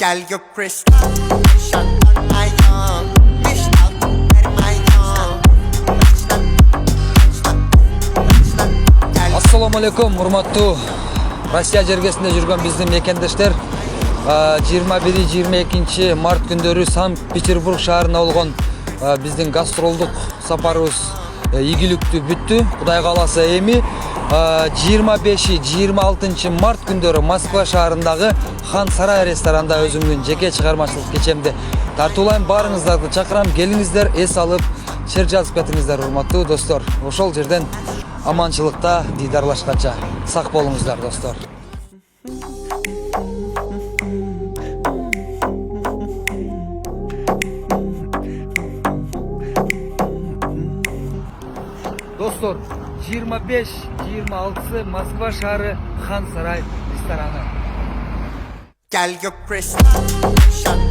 Gel gök kristal Şattan ayağım Müştak Vermayağım Assalamu alaikum, урматтуу Россия жергесинде жүргөн биздин мекендештер. 21-22 март күндөрү Санкт-Петербург шаарына болгон биздин гастролдук сапарыбыз ийгиликтүү бүттү. Кудай кааласа эми 25-26 март күндөрү Москва шаарындагы Хан Сарай ресторанында өзүмдүн жеке чыгармачылык кечемди тартуулайм. Баарыңыздарды чакырам, келиңиздер, эс алып, чыр жазып кетиңиздер, урматтуу достор. Ошол жерден аманчылыкта дидарлашканча сак болуңуздар, достор. Достор, 25-26 Москва шаары Хан Сарай рестораны. Gel gök kristal Şattan